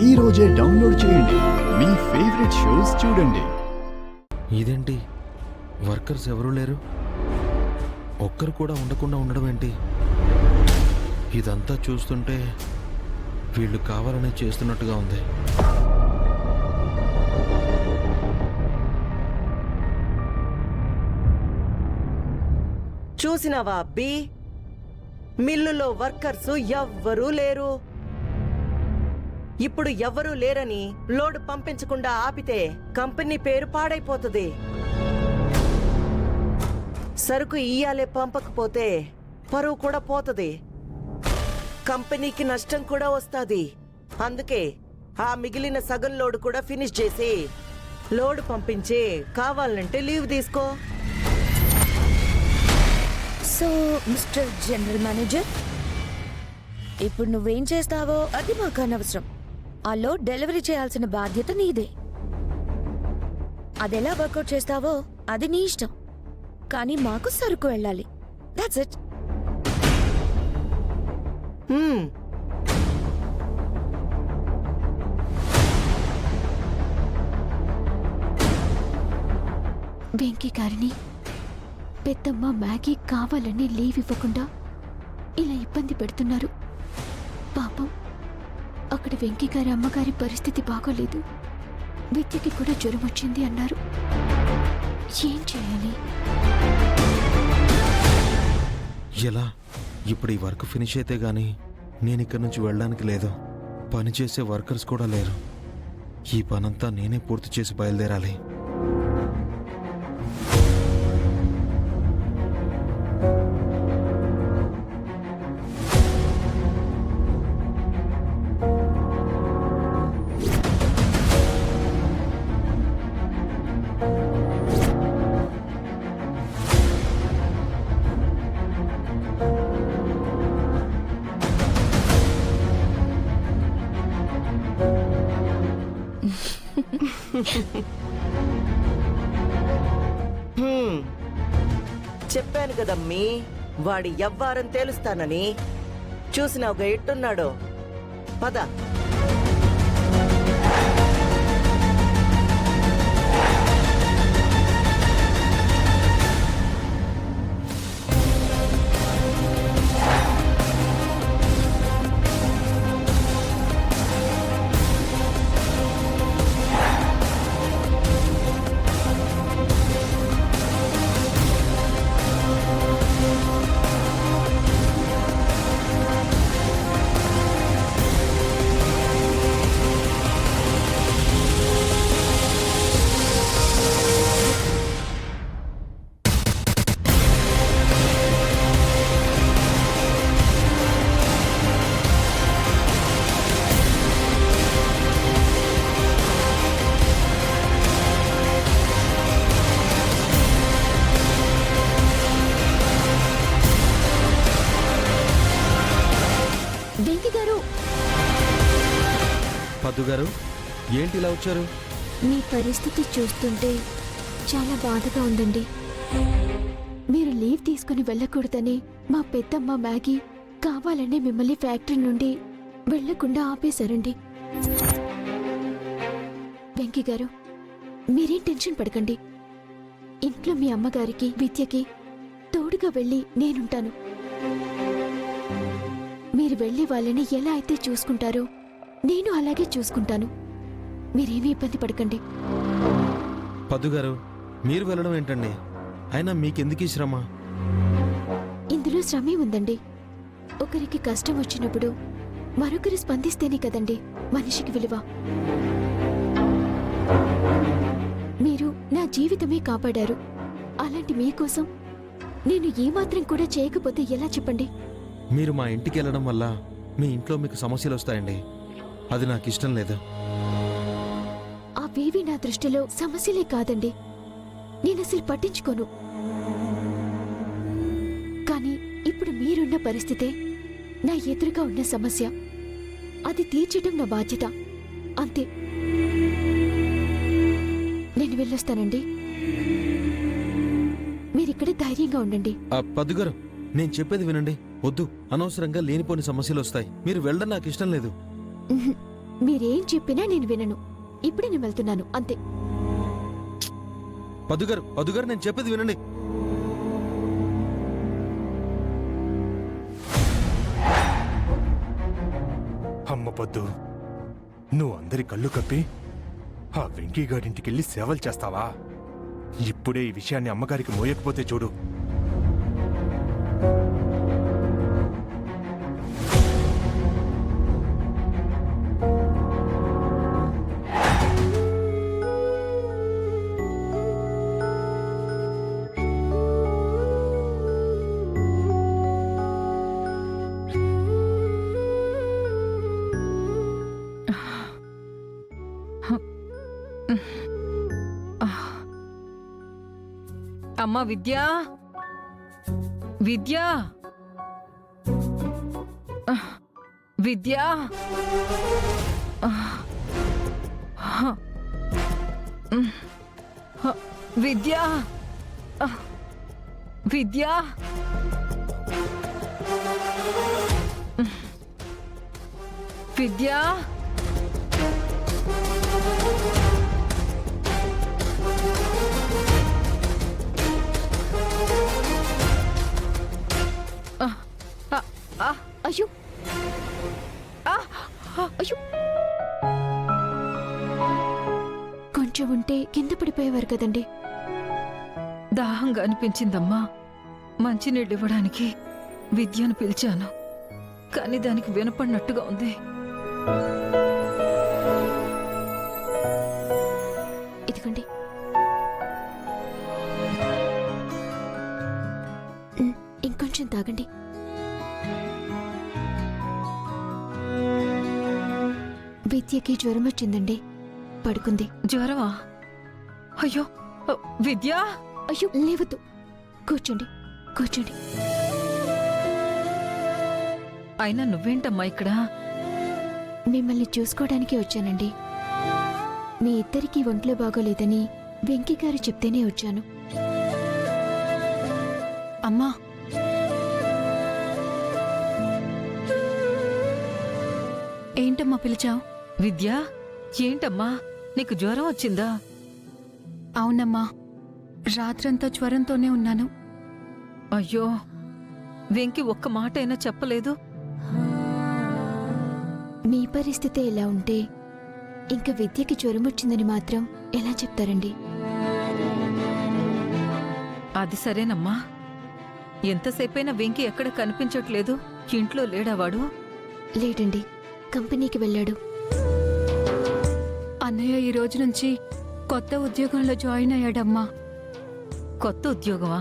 ఈ రోజే డౌన్లోడ్ చేయండి. మీ ఫేవరెట్ షోస్ చూడండి. ఇదేంటి వర్కర్స్ ఎవరూ లేరు? ఒక్కరు కూడా ఉండకుండా ఉండడం ఏంటి? ఇదంతా చూస్తుంటే వీళ్ళు కావాలనే చేస్తున్నట్టుగా ఉంది. చూసినావా అబ్బి, మిల్లులో వర్కర్సు ఎవ్వరూ లేరు. ఇప్పుడు ఎవ్వరూ లేరని లోడ్ పంపించకుండా ఆపితే కంపెనీ పేరు పాడైపోతుంది. సరుకు ఇయ్యాలే పంపకపోతే పరువు కూడా పోతుంది, కంపెనీకి నష్టం కూడా వస్తుంది. అందుకే ఆ మిగిలిన సగం లోడ్ కూడా ఫినిష్ చేసి లోడ్ పంపించి కావాలంటే లీవ్ తీసుకో. సో మిస్టర్ జనరల్ మేనేజర్, ఇప్పుడు నువ్వేం చేస్తావో అది మాకు అనవసరం. ఆ లోడ్ డెలివరీ చేయాల్సిన బాధ్యత నీదే. అదెలా వర్కౌట్ చేస్తావో అది నీ ఇష్టం, కానీ మాకు సరుకు వెళ్ళాలి. That's it. వెంకీ గారిని పెద్దమ్మ మ్యాగీ కావాలని లీవ్ ఇవ్వకుండా ఇలా ఇబ్బంది పెడుతున్నారు. పాపం అక్కడ వెంకీ గారి అమ్మగారి పరిస్థితి బాగోలేదు. విద్యకి కూడా జ్వరం వచ్చింది అన్నారు. ఏం చేయాలి? ఎలా? ఇప్పుడు ఈ వర్క్ ఫినిష్ అయితే గానీ నేను ఇక్కడి నుంచి వెళ్ళడానికి లేదు. పనిచేసే వర్కర్స్ కూడా లేరు. ఈ పనంతా నేనే పూర్తి చేసి బయలుదేరాలి. చెప్పాను కదమ్మీ, వాడి ఎవ్వారం తేలుస్తానని. చూసినావుగా ఎట్టున్నాడో. పద. వెంకీ గారు, పద్దు గారు, ఏంటి ఇలా వచ్చారు? మీ పరిస్థితి చూస్తుంటే చాలా బాధగా ఉందండి. మీరు లీవ్ తీసుకుని వెళ్ళకూడదని మా పెద్దమ్మ మ్యాగీ కావాలనే మిమ్మల్ని ఫ్యాక్టరీ నుండి వెళ్లకుండా ఆపేశారండి. వెంకీ గారు, మీరేం టెన్షన్ పడకండి. ఇంట్లో మీ అమ్మగారికి విద్యకి తోడుగా వెళ్ళి నేనుంటాను. మీరు వెళ్ళి వాళ్ళని ఎలా అయితే చూసుకుంటారో నేను అలాగే చూసుకుంటాను. మీరేమీ ఇబ్బంది పడకండి. పద్దు గారు, మీరు వెళ్ళడం ఏంటండి? అయినా మీకెందుకు ఈ శ్రమ? ఇందులో శ్రమే ఉందండి. ఒకరికి కష్టం వచ్చినప్పుడు మరొకరు స్పందిస్తేనే కదండి మనిషికి విలువ. మీరు నా జీవితమే కాపాడారు. అలాంటి మీకోసం నేను ఏమాత్రం కూడా చేయకపోతే ఎలా చెప్పండి? మీరు మా ఇంటికి వెళ్ళడం వల్ల మీ ఇంట్లో మీకు సమస్యలు వస్తాయండి. అది నాకు ఇష్టం లేదు. అవేవి నా దృష్టిలో సమస్యలే కాదండి. నేనసలు పట్టించుకోను. కానీ ఇప్పుడు మీరున్న పరిస్థితే నా ఎదురుగా ఉన్న సమస్య. అది తీర్చడం నా బాధ్యత, అంతే. నేను వెళ్ళొస్తానండి. మీరిక్కడే ధైర్యంగా ఉండండి. పద్దు గారు, నేను చెప్పేది వినండి. వద్దు, అనవసరంగా లేనిపోని సమస్యలు వస్తాయి. మీరు వెళ్ళడం నాకు ఇష్టం లేదు. మీరేం చెప్పినా నేను వినను. ఇప్పుడే నేను వెళ్తున్నాను అంతే. పదుగారు నేను చెప్పేది వినండి. అమ్మ పొద్దు, నువ్వు అందరి కళ్ళు కప్పి ఆ వెంకీగారింటికెళ్ళి సేవలు చేస్తావా? ఇప్పుడే ఈ విషయాన్ని అమ్మగారికి మోయకపోతే చూడు. అమ్మా విద్యా, విద్యా, విద్యా, విద్యా, విద్యా, విద్యా, అయ్యో అయ్యో, కొంచెం ఉంటే కింద పడిపోయేవారు కదండి. దాహంగా అనిపించిందమ్మా. మంచినీళ్ళు ఇవ్వడానికి విద్యను పిలిచాను, కానీ దానికి వినపడినట్టుగా ఉంది. ఇదిగోండి. ఇంకొంచెం తాగండి. విద్యకి జ్వరం వచ్చిందండి, పడుకుంది. జ్వరమా? అయ్యో విద్యా, అయ్యో లేవద్దు, కూర్చోండి కూర్చోండి. అయినా నువ్వేంటమ్మా ఇక్కడ? మిమ్మల్ని చూసుకోవడానికి వచ్చానండి. మీ ఇద్దరికీ ఒంట్లో బాగోలేదని వెంకీ గారు చెప్తేనే వచ్చాను. అమ్మా, ఏంటమ్మా పిలిచావు? విద్యా, ఏంటమ్మా నీకు జ్వరం వచ్చిందా? అవునమ్మా, రాత్రంతా జ్వరంతోనే ఉన్నాను. అయ్యో, వెంకి ఒక్క మాట అయినా చెప్పలేదు? మీ పరిస్థితి ఎలా ఉంటే ఇంక విద్యకి జ్వరం వచ్చిందని మాత్రం ఎలా చెప్తారండి? అది సరేనమ్మా. ఎంతసేపైనా వెంకి ఎక్కడ కనిపించట్లేదు. ఇంట్లో లేడావాడు? లేడండి, కంపెనీకి వెళ్ళాడు. అన్నయ్య ఈ రోజు నుంచి కొత్త ఉద్యోగంలో జాయిన్ అయ్యాడమ్మా. కొత్త ఉద్యోగమా?